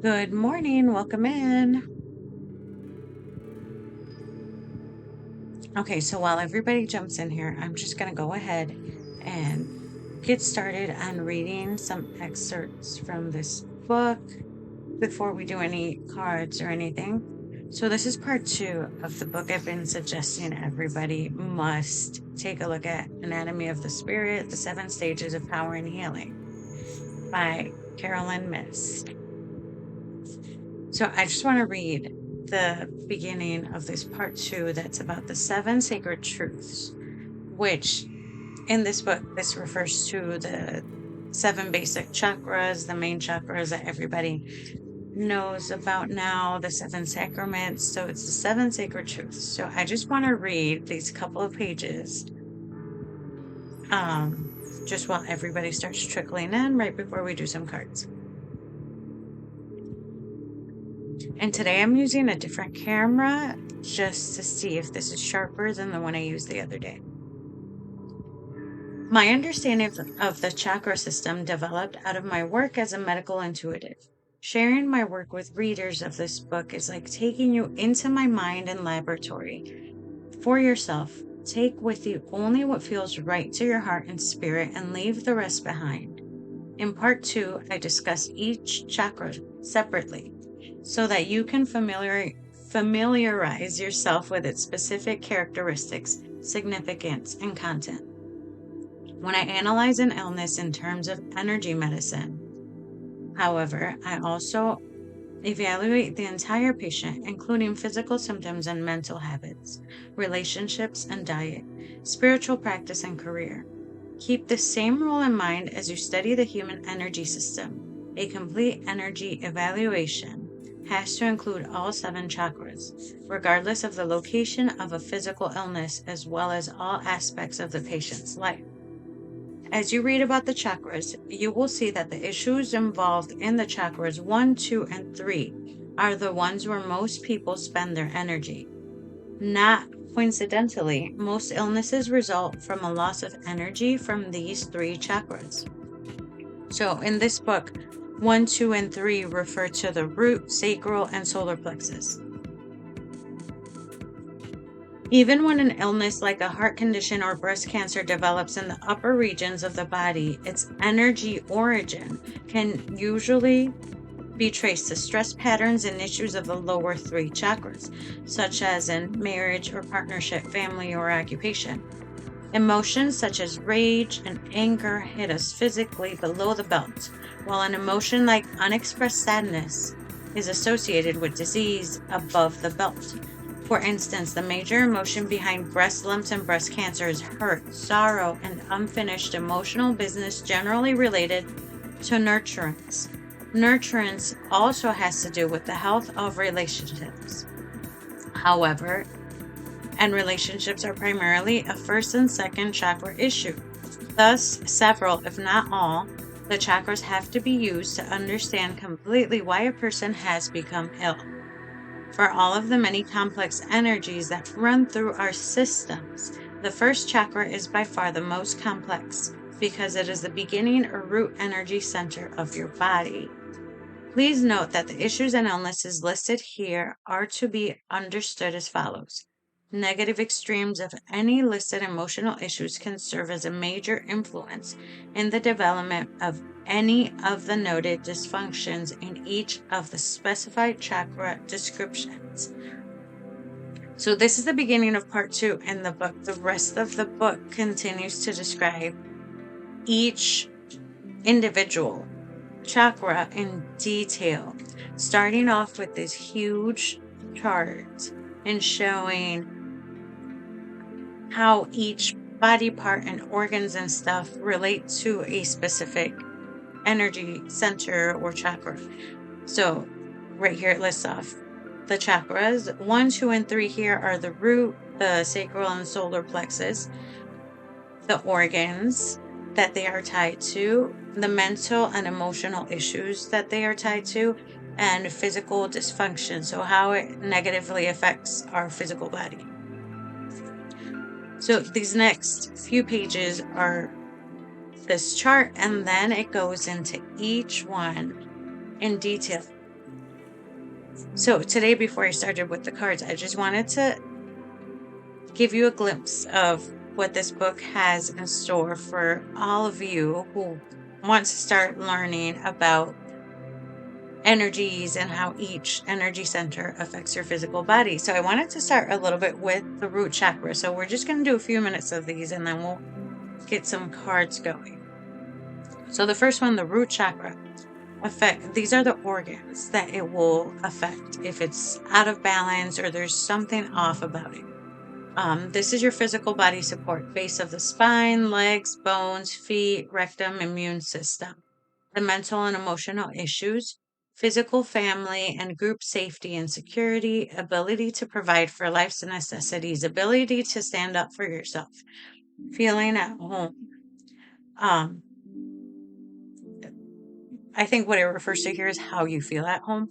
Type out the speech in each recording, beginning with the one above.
Good morning. Welcome in. Okay, so while everybody jumps in here, I'm just going to go ahead and get started on reading some excerpts from this book before we do any cards or anything. So, this is part 2 of the book I've been suggesting everybody must take a look at: Anatomy of the Spirit, The 7 Stages of Power and Healing by Caroline Myss. So I just want to read the beginning of this part 2 that's about the 7 sacred truths, which in this book, this refers to the 7 basic chakras, the main chakras that everybody knows about now, the 7 sacraments. So it's the 7 sacred truths. So I just want to read these couple of pages just while everybody starts trickling in right before we do some cards. And today I'm using a different camera just to see if this is sharper than the one I used the other day. My understanding of the chakra system developed out of my work as a medical intuitive. Sharing my work with readers of this book is like taking you into my mind and laboratory. For yourself, take with you only what feels right to your heart and spirit and leave the rest behind. In part 2, I discuss each chakra separately so that you can familiarize yourself with its specific characteristics, significance, and content. When I analyze an illness in terms of energy medicine, however, I also evaluate the entire patient, including physical symptoms and mental habits, relationships and diet, spiritual practice and career. Keep the same rule in mind as you study the human energy system. A complete energy evaluation has to include all 7 chakras, regardless of the location of a physical illness, as well as all aspects of the patient's life. As you read about the chakras, you will see that the issues involved in the chakras 1, 2, and 3 are the ones where most people spend their energy. Not coincidentally, most illnesses result from a loss of energy from these 3 chakras. So in this book, 1, 2, and 3 refer to the root, sacral, and solar plexus. Even when an illness like a heart condition or breast cancer develops in the upper regions of the body, its energy origin can usually be traced to stress patterns and issues of the lower 3 chakras, such as in marriage or partnership, family, or occupation. Emotions such as rage and anger hit us physically below the belt, while an emotion like unexpressed sadness is associated with disease above the belt. For instance, the major emotion behind breast lumps and breast cancer is hurt, sorrow, and unfinished emotional business, generally related to nurturance. Nurturance also has to do with the health of relationships. However, and relationships are primarily a first and second chakra issue. Thus, several, if not all, the chakras have to be used to understand completely why a person has become ill. For all of the many complex energies that run through our systems, the first chakra is by far the most complex because it is the beginning or root energy center of your body. Please note that the issues and illnesses listed here are to be understood as follows. Negative extremes of any listed emotional issues can serve as a major influence in the development of any of the noted dysfunctions in each of the specified chakra descriptions. So this is the beginning of part 2 in the book. The rest of the book continues to describe each individual chakra in detail, starting off with this huge chart and showing how each body part and organs and stuff relate to a specific energy center or chakra. So right here it lists off the chakras. 1, 2, and 3 here are the root, the sacral and solar plexus, the organs that they are tied to, the mental and emotional issues that they are tied to, and physical dysfunction, so how it negatively affects our physical body. So these next few pages are this chart, and then it goes into each one in detail. So today, before I started with the cards, I just wanted to give you a glimpse of what this book has in store for all of you who want to start learning about energies and how each energy center affects your physical body. So I wanted to start a little bit with the root chakra. So we're just going to do a few minutes of these and then we'll get some cards going. So the first one, the root chakra, these are the organs that it will affect if it's out of balance or there's something off about it. This is your physical body support, base of the spine, legs, bones, feet, rectum, immune system. The mental and emotional issues, physical, family, and group safety and security, ability to provide for life's necessities, ability to stand up for yourself, feeling at home. I think what it refers to here is how you feel at home.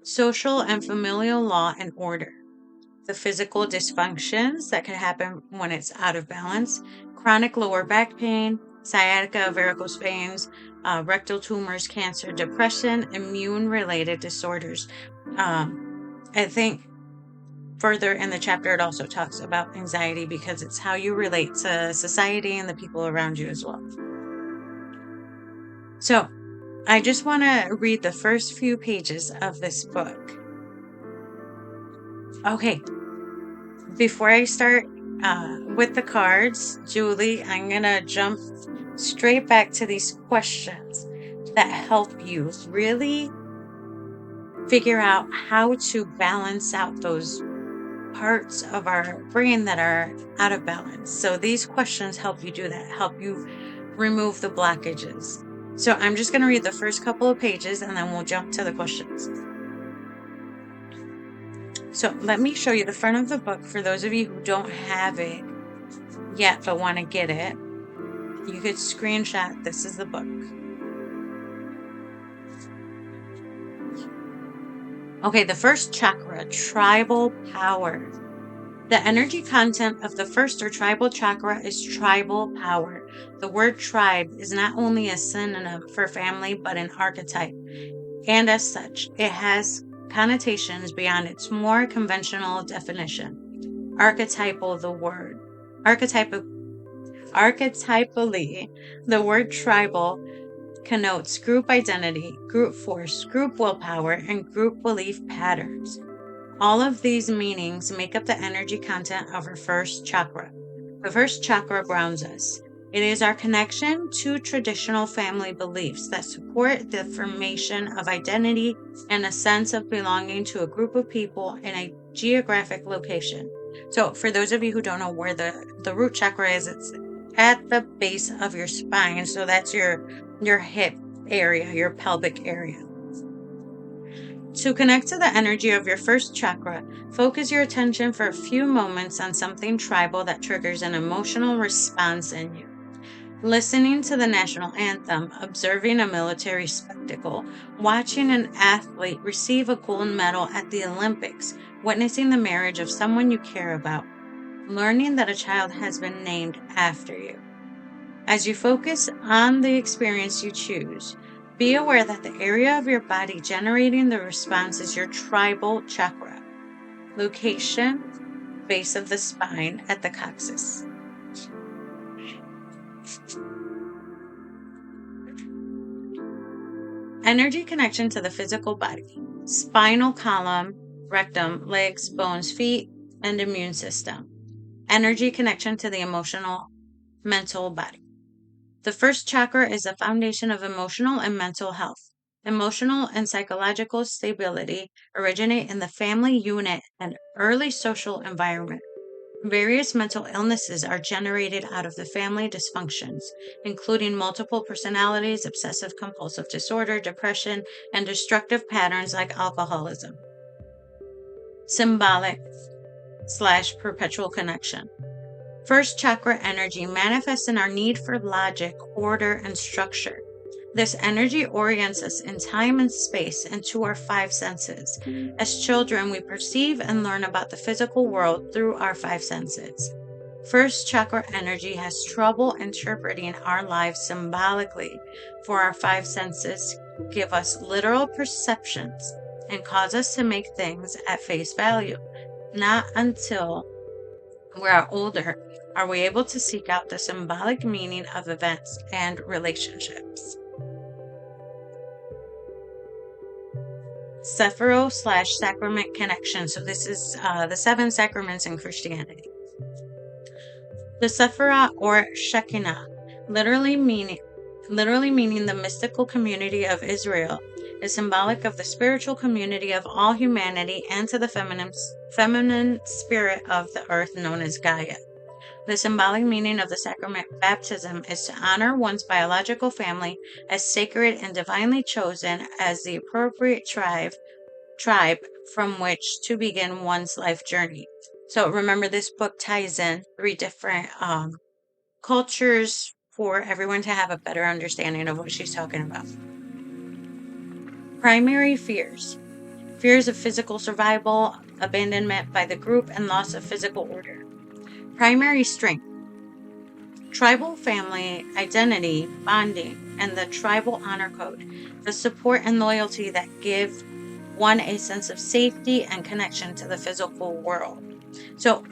Social and familial law and order. The physical dysfunctions that can happen when it's out of balance, chronic lower back pain, sciatica, varicose veins, rectal tumors, cancer, depression, immune-related disorders. I think further in the chapter, it also talks about anxiety because it's how you relate to society and the people around you as well. So I just want to read the first few pages of this book. Okay. Before I start with the cards, Julie, I'm going to jump straight back to these questions that help you really figure out how to balance out those parts of our brain that are out of balance. So these questions help you do that, help you remove the blockages. So I'm just going to read the first couple of pages and then we'll jump to the questions. So let me show you the front of the book for those of you who don't have it yet but want to get it. You could screenshot, this is the book. Okay, the first chakra, tribal power. The energy content of the first or tribal chakra is tribal power. The word tribe is not only a synonym for family, but an archetype. And as such, it has connotations beyond its more conventional definition. Archetypally, the word tribal connotes group identity, group force, group willpower, and group belief patterns. All of these meanings make up the energy content of our first chakra. The first chakra grounds us. It is our connection to traditional family beliefs that support the formation of identity and a sense of belonging to a group of people in a geographic location. So for those of you who don't know where the root chakra is, it's at the base of your spine. So that's your hip area, your pelvic area. To connect to the energy of your first chakra, focus your attention for a few moments on something tribal that triggers an emotional response in you. Listening to the national anthem, observing a military spectacle, watching an athlete receive a gold medal at the Olympics, witnessing the marriage of someone you care about, learning that a child has been named after you. As you focus on the experience you choose, be aware that the area of your body generating the response is your tribal chakra. Location, base of the spine at the coccyx. Energy connection to the physical body. Spinal column, rectum, legs, bones, feet, and immune system. Energy connection to the emotional, mental body. The first chakra is the foundation of emotional and mental health. Emotional and psychological stability originate in the family unit and early social environment. Various mental illnesses are generated out of the family dysfunctions, including multiple personalities, obsessive compulsive disorder, depression, and destructive patterns like alcoholism. Symbolic/perpetual connection. First chakra energy manifests in our need for logic, order, and structure. This energy orients us in time and space and to our five senses. As children, we perceive and learn about the physical world through our five senses. First chakra energy has trouble interpreting our lives symbolically, for our five senses give us literal perceptions and cause us to make things at face value. Not until we are older are we able to seek out the symbolic meaning of events and relationships. Sephiro/sacrament connection. So this is the 7 sacraments in Christianity. The Sephirah or Shekinah, literally meaning the mystical community of Israel, is symbolic of the spiritual community of all humanity and to the feminine spirit of the earth known as Gaia. The symbolic meaning of the sacrament baptism is to honor one's biological family as sacred and divinely chosen as the appropriate tribe from which to begin one's life journey. So remember, this book ties in 3 different cultures for everyone to have a better understanding of what she's talking about. Primary fears. Fears of physical survival, abandonment by the group, and loss of physical order. Primary strength. Tribal family identity, bonding, and the tribal honor code. The support and loyalty that give one a sense of safety and connection to the physical world. So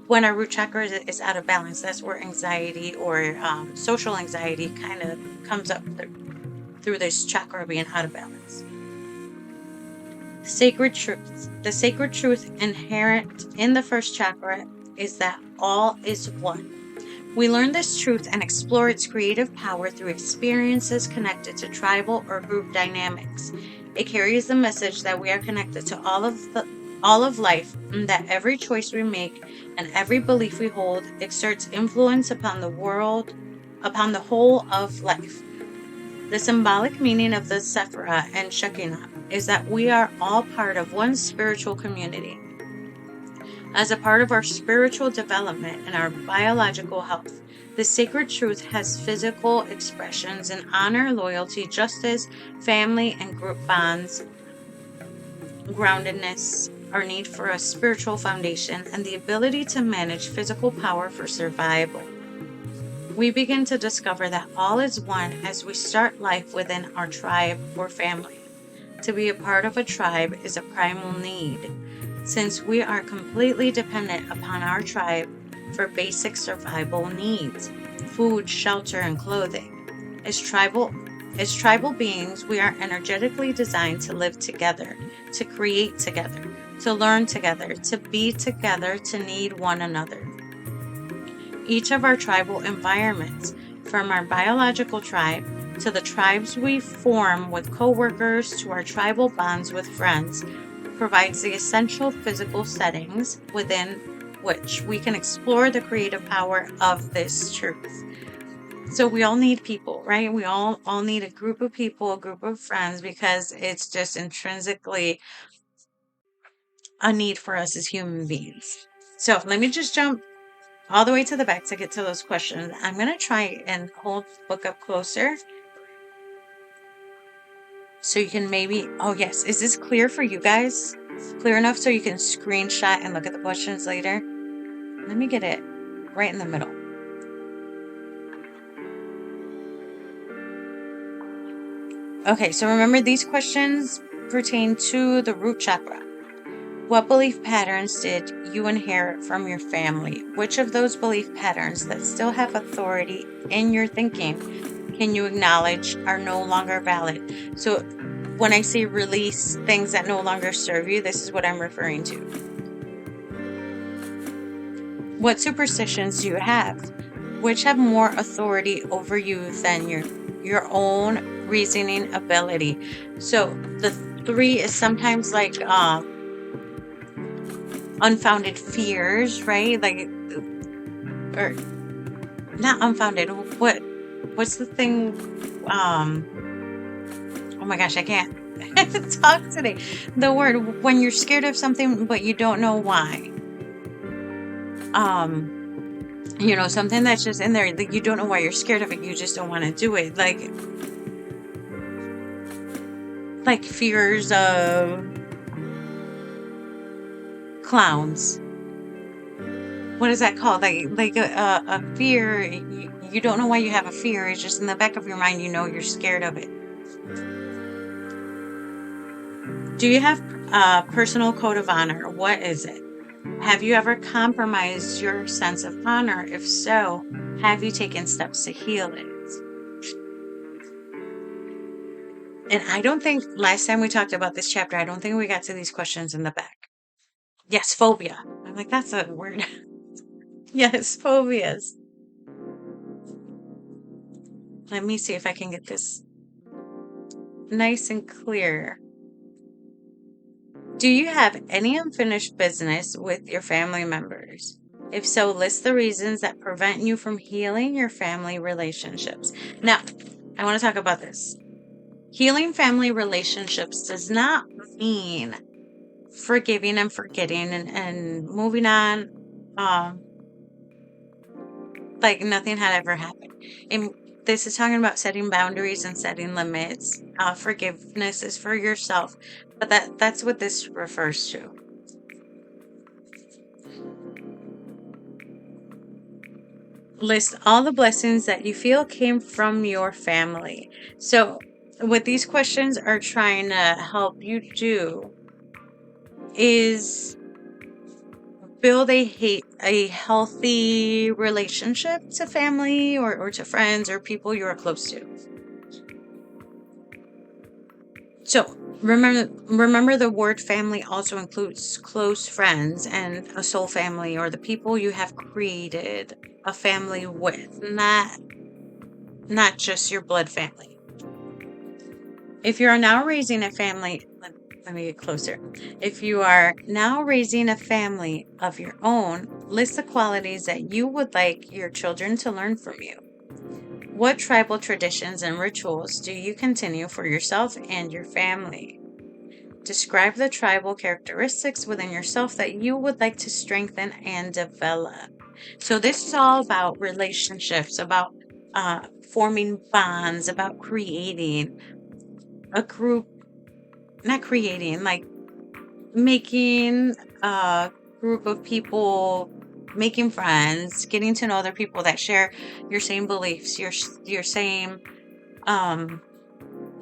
when our root chakra is out of balance, that's where anxiety or social anxiety kind of comes up through this chakra being out of balance. Sacred truth. The sacred truth inherent in the first chakra is that all is one. We learn this truth and explore its creative power through experiences connected to tribal or group dynamics. It carries the message that we are connected to all of life, and that every choice we make and every belief we hold exerts influence upon the whole of life. The symbolic meaning of the Sephirah and Shekinah is that we are all part of one spiritual community. As a part of our spiritual development and our biological health, the sacred truth has physical expressions in honor, loyalty, justice, family and group bonds, groundedness, our need for a spiritual foundation, and the ability to manage physical power for survival. We begin to discover that all is one as we start life within our tribe or family. To be a part of a tribe is a primal need, since we are completely dependent upon our tribe for basic survival needs, food, shelter, and clothing. As tribal beings, we are energetically designed to live together, to create together, to learn together, to be together, to need one another. Each of our tribal environments, from our biological tribe to the tribes we form with co-workers to our tribal bonds with friends, provides the essential physical settings within which we can explore the creative power of this truth. So we all need people, right? We all need a group of people, a group of friends, because it's just intrinsically a need for us as human beings. So let me just jump all the way to the back to get to those questions. I'm going to try and hold the book up closer so you can maybe, oh yes, is this clear for you guys? Clear enough so you can screenshot and look at the questions later? Let me get it right in the middle. Okay, so remember, these questions pertain to the root chakra. What belief patterns did you inherit from your family? Which of those belief patterns that still have authority in your thinking can you acknowledge are no longer valid? So when I say release things that no longer serve you, this is what I'm referring to. What superstitions do you have? Which have more authority over you than your own reasoning ability? So the 3 is sometimes like unfounded fears, right? Like, or not unfounded. What's the thing? Oh my gosh, I can't talk today. The word, when you're scared of something but you don't know why. Something that's just in there, like you don't know why you're scared of it, you just don't want to do it. Like fears of clowns. What is that called? Like a fear. You don't know why you have a fear. It's just in the back of your mind. You know you're scared of it. Do you have a personal code of honor? What is it? Have you ever compromised your sense of honor? If so, have you taken steps to heal it? And I don't think last time we talked about this chapter, I don't think we got to these questions in the back. Yes, phobia. I'm like, that's a word. Yes, phobias. Let me see if I can get this nice and clear. Do you have any unfinished business with your family members? If so, list the reasons that prevent you from healing your family relationships. Now, I want to talk about this. Healing family relationships does not mean forgiving and forgetting and moving on like nothing had ever happened. And this is talking about setting boundaries and setting limits. Forgiveness is for yourself, but that's what this refers to. List all the blessings that you feel came from your family. So, what these questions are trying to help you do is build a healthy relationship to family or to friends or people you are close to. So remember the word family also includes close friends and a soul family, or the people you have created a family with, not just your blood family. If you are now raising a family, let me get closer. If you are now raising a family of your own, list the qualities that you would like your children to learn from you. What tribal traditions and rituals do you continue for yourself and your family? Describe the tribal characteristics within yourself that you would like to strengthen and develop. So this is all about relationships, about forming bonds, about creating a group, not creating, like making a group of people, making friends, getting to know other people that share your same beliefs, your same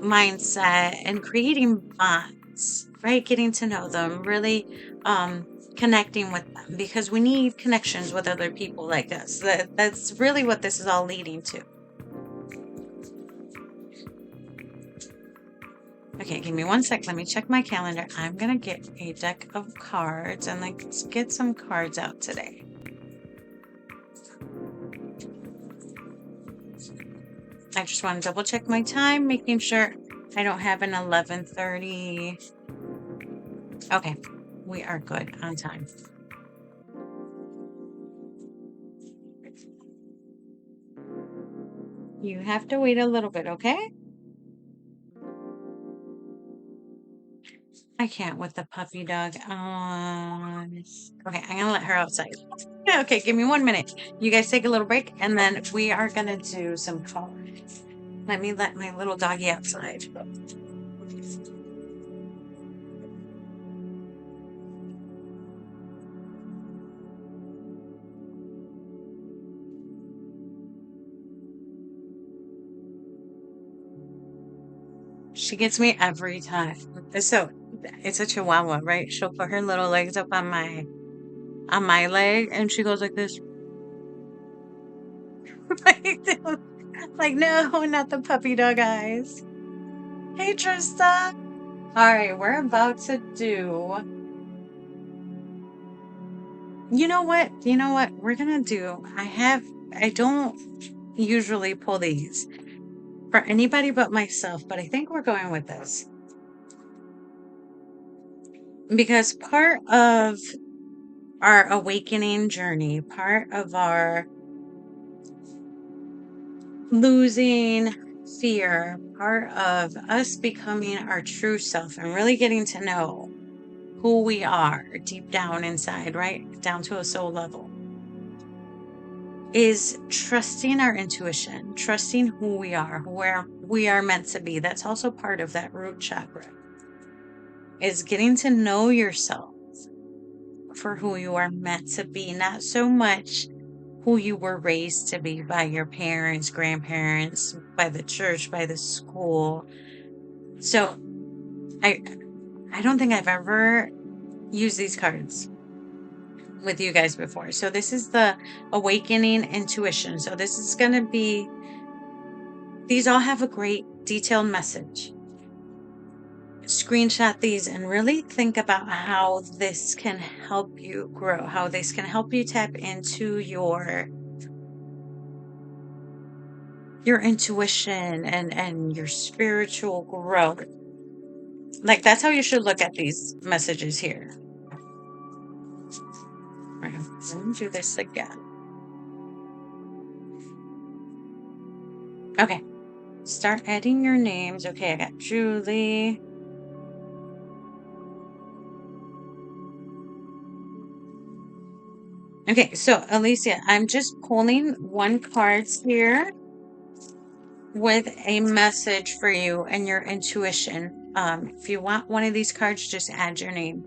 mindset, and creating bonds, right? Getting to know them, really connecting with them, because we need connections with other people like us. That's really what this is all leading to. Okay, give me 1 sec. Let me check my calendar. I'm going to get a deck of cards and let's get some cards out today. I just want to double check my time, making sure I don't have an 11:30. Okay, we are good on time. You have to wait a little bit, okay? I can't with the puppy dog. Okay, I'm gonna let her outside. Yeah, okay, give me 1 minute. You guys take a little break, and then we are gonna do some cards. Let me let my little doggy outside. She gets me every time. So it's a chihuahua, right? She'll put her little legs up on my leg, and she goes like this. Like, no, not the puppy dog eyes. Hey, Trista. All right, we're about to do. You know what? We're gonna do. I don't usually pull these for anybody but myself, but I think we're going with this. Because part of our awakening journey, part of our losing fear, part of us becoming our true self and really getting to know who we are deep down inside, right? Down to a soul level, is trusting our intuition, trusting who we are, where we are meant to be. That's also part of that root chakra, is getting to know yourself for who you are meant to be, not so much who you were raised to be by your parents, grandparents, by the church, by the school. So I don't think I've ever used these cards with you guys before. So this is the awakening intuition. So this is going to be, these all have a great detailed message. Screenshot these and really think about how this can help you grow, how this can help you tap into your intuition and your spiritual growth. Like, that's how you should look at these messages here. Right, let me do this again. Okay, start adding your names. Okay, I got Julie. Okay, so Alicia, I'm just pulling one card here with a message for you and your intuition. If you want one of these cards, just add your name.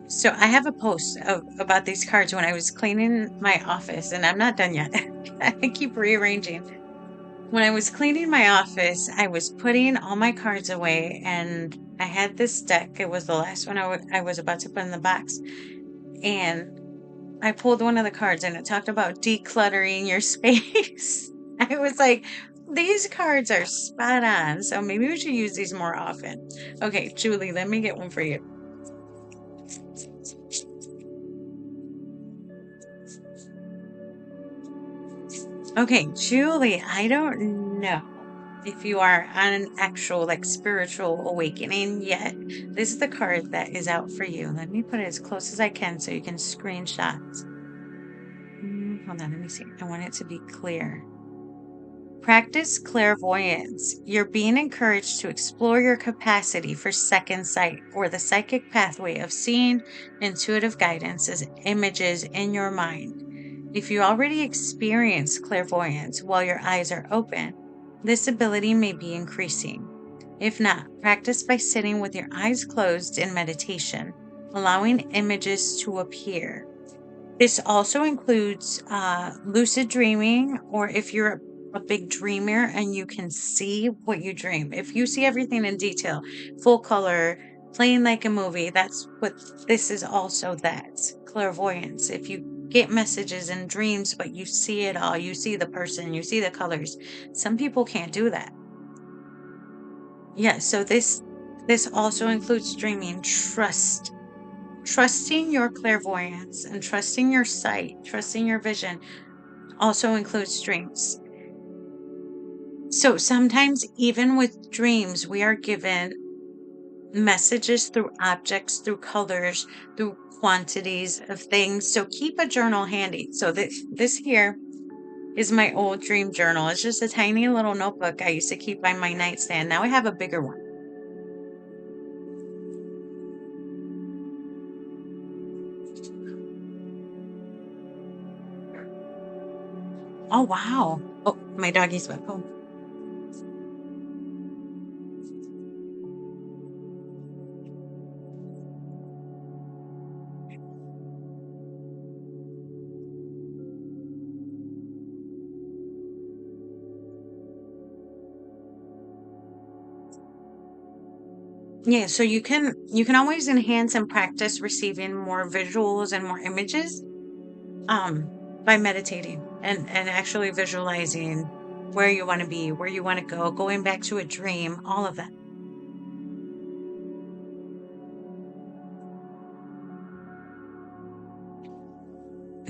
So I have a post about these cards when I was cleaning my office, and I'm not done yet. I keep rearranging. When I was cleaning my office, I was putting all my cards away, and I had this deck. It was the last one I was about to put in the box. And I pulled one of the cards, and it talked about decluttering your space. I was like, these cards are spot on. So maybe we should use these more often. Okay, Julie, let me get one for you. Okay, Julie, I don't know if you are on an actual like spiritual awakening yet. This is the card that is out for you. Let me put it as close as I can so you can screenshot. Hold on, let me see. I want it to be clear. Practice clairvoyance. You're being encouraged to explore your capacity for second sight, or the psychic pathway of seeing intuitive guidance as images in your mind. If you already experience clairvoyance while your eyes are open, this ability may be increasing. If not, practice by sitting with your eyes closed in meditation, allowing images to appear. This also includes lucid dreaming, or if you're a big dreamer and you can see what you dream. If you see everything in detail, full color, playing like a movie, that's what this is also that. Clairvoyance. If you get messages and dreams, but you see it all, you see the person, you see the colors. Some people can't do that. Yeah, so this also includes dreaming. Trusting your clairvoyance and trusting your sight, trusting your vision also includes dreams. So sometimes, even with dreams, we are given messages through objects, through colors, through quantities of things. So keep a journal handy. So this here is my old dream journal. It's just a tiny little notebook I used to keep by my nightstand. Now I have a bigger one. Oh, wow. Oh, my doggy's back home. Yeah, so you can always enhance and practice receiving more visuals and more images by meditating and actually visualizing where you want to be, where you want to go, going back to a dream, all of that.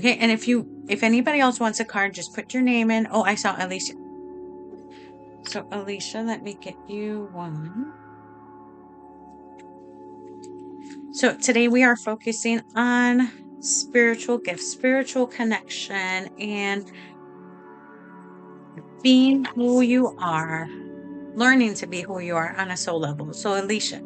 Okay, and if anybody else wants a card, just put your name in. Oh, I saw Alicia. So Alicia, let me get you one. So today we are focusing on spiritual gifts, spiritual connection, and being who you are, learning to be who you are on a soul level. So Alicia.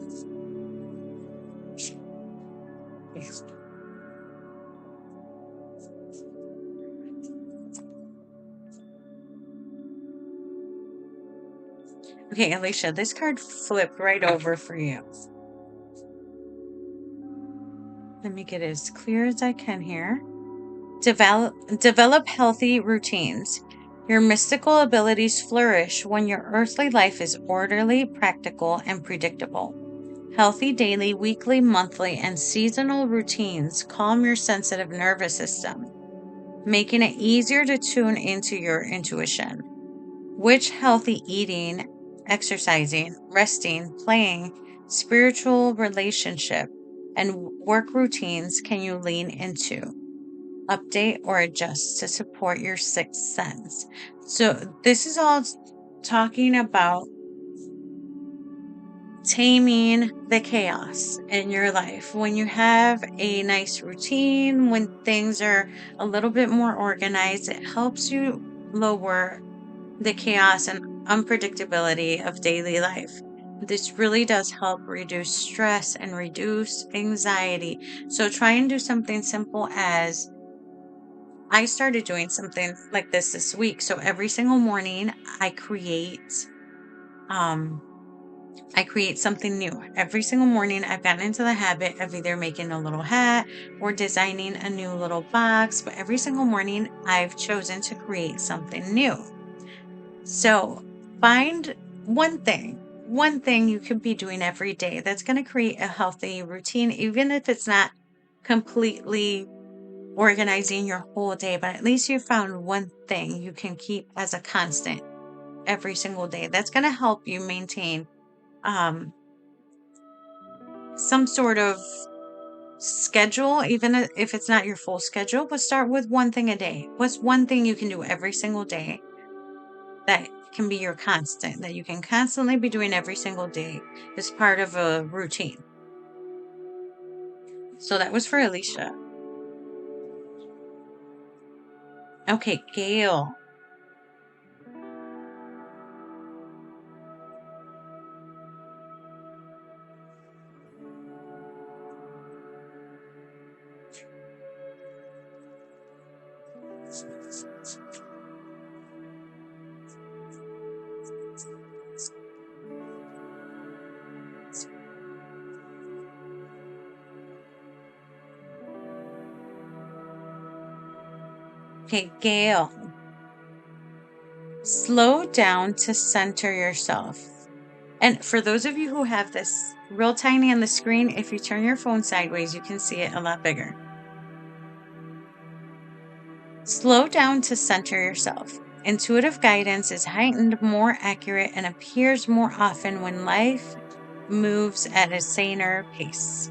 Okay, Alicia, this card flipped right over for you. Let me get it as clear as I can here. Develop healthy routines. Your mystical abilities flourish when your earthly life is orderly, practical, and predictable. Healthy daily, weekly, monthly, and seasonal routines calm your sensitive nervous system, making it easier to tune into your intuition. Which healthy eating, exercising, resting, playing, spiritual relationship, and work routines can you lean into, update, or adjust to support your sixth sense? So, this is all talking about taming the chaos in your life. When you have a nice routine, when things are a little bit more organized, it helps you lower the chaos and unpredictability of daily life. This really does help reduce stress and reduce anxiety. So try and do something simple as I started doing something like this week. So every single morning um I create something new. Every single morning I've gotten into the habit of either making a little hat or designing a new little box, but every single morning I've chosen to create something new. So find one thing you could be doing every day that's going to create a healthy routine, even if it's not completely organizing your whole day, but at least you found one thing you can keep as a constant every single day. That's going to help you maintain um, some sort of schedule, even if it's not your full schedule, but start with one thing a day. What's one thing you can do every single day that can be your constant, that you can constantly be doing every single day as part of a routine? So that was for Alicia. Okay, Gail. Okay, Gail. Slow down to center yourself. And for those of you who have this real tiny on the screen, if you turn your phone sideways, you can see it a lot bigger. Slow down to center yourself. Intuitive guidance is heightened, more accurate, and appears more often when life moves at a saner pace.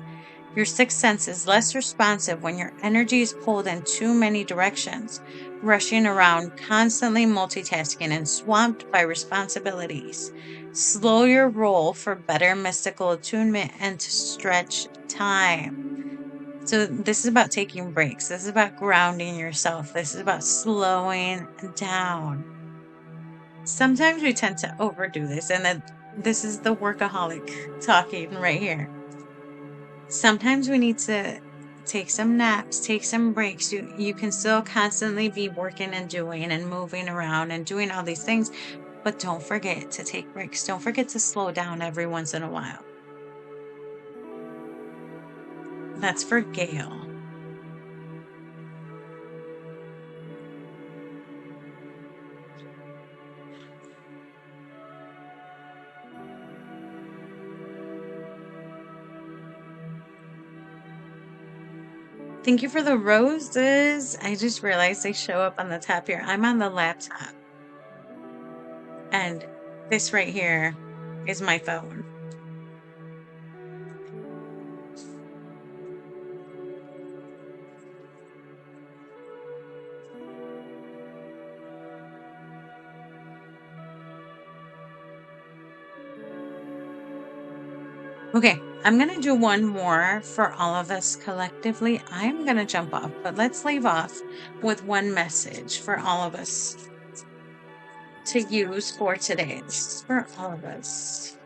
Your sixth sense is less responsive when your energy is pulled in too many directions, rushing around, constantly multitasking, and swamped by responsibilities. Slow your roll for better mystical attunement and to stretch time. So, this is about taking breaks. This is about grounding yourself. This is about slowing down. Sometimes we tend to overdo this, and then this is the workaholic talking right here. Sometimes we need to take some naps, take some breaks. You can still constantly be working and doing and moving around and doing all these things, but don't forget to take breaks. Don't forget to slow down every once in a while. That's for Gail. Thank you for the roses. I just realized they show up on the top here. I'm on the laptop. And this right here is my phone. Okay, I'm going to do one more for all of us collectively. I'm going to jump off, but let's leave off with one message for all of us to use for today. This is for all of us.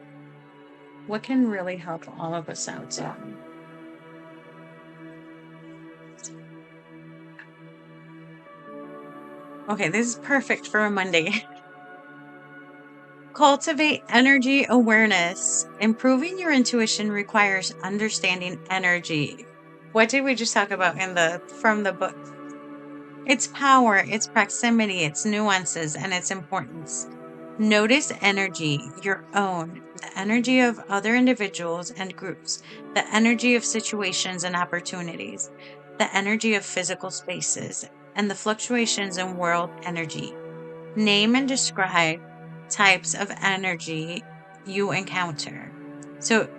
What can really help all of us out? Okay, this is perfect for a Monday. Cultivate energy awareness. Improving your intuition requires understanding energy. What did we just talk about from the book? its power, its proximity, its nuances, and its importance. Notice energy, your own, the energy of other individuals and groups, the energy of situations and opportunities, the energy of physical spaces, and the fluctuations in world energy. Name and describe types of energy you encounter. So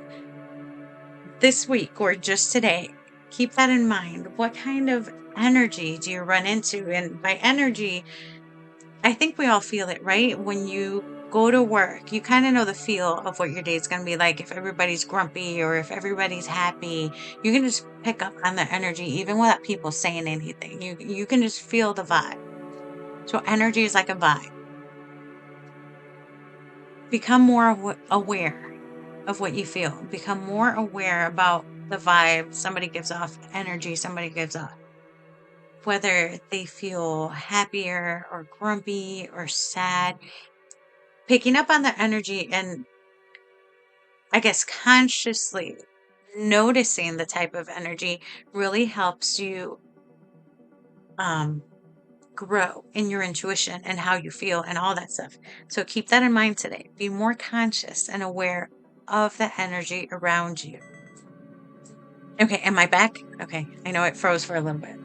this week or just today, keep that in mind. What kind of energy do you run into? And by energy, I think we all feel it, right? When you go to work, you kind of know the feel of what your day is going to be like. If everybody's grumpy or if everybody's happy, you can just pick up on the energy even without people saying anything. You can just feel the vibe. So energy is like a vibe. Become more aware of what you feel. Become more aware about the vibe somebody gives off, the energy somebody gives off. Whether they feel happier or grumpy or sad, picking up on the energy and I guess consciously noticing the type of energy really helps you grow in your intuition and how you feel and all that stuff. So keep that in mind today. Be more conscious and aware of the energy around you. Okay, am I back? Okay, I know it froze for a little bit.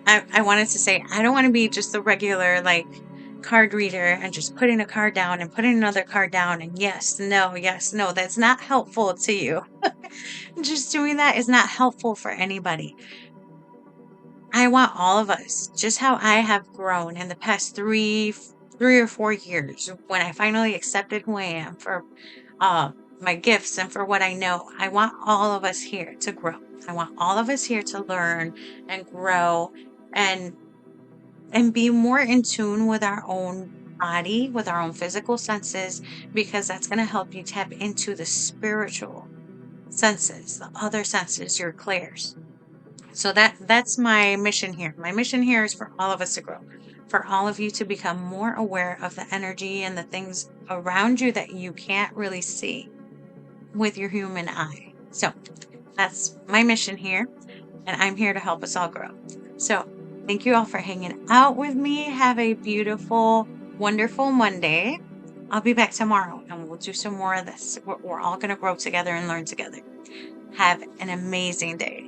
I wanted to say, I don't want to be just the regular, like, card reader and just putting a card down and putting another card down and yes, no, yes, no. That's not helpful to you. Just doing that is not helpful for anybody. I want all of us, just how I have grown in the past 3 or 4 years, when I finally accepted who I am for my gifts and for what I know. I want all of us here to grow. I want all of us here to learn and grow and be more in tune with our own body, with our own physical senses, because that's going to help you tap into the spiritual senses, the other senses, your clairs. So that's my mission here. My mission here is for all of us to grow, for all of you to become more aware of the energy and the things around you that you can't really see with your human eye. So that's my mission here, and I'm here to help us all grow. So thank you all for hanging out with me. Have a beautiful, wonderful Monday. I'll be back tomorrow and we'll do some more of this. We're all going to grow together and learn together. Have an amazing day.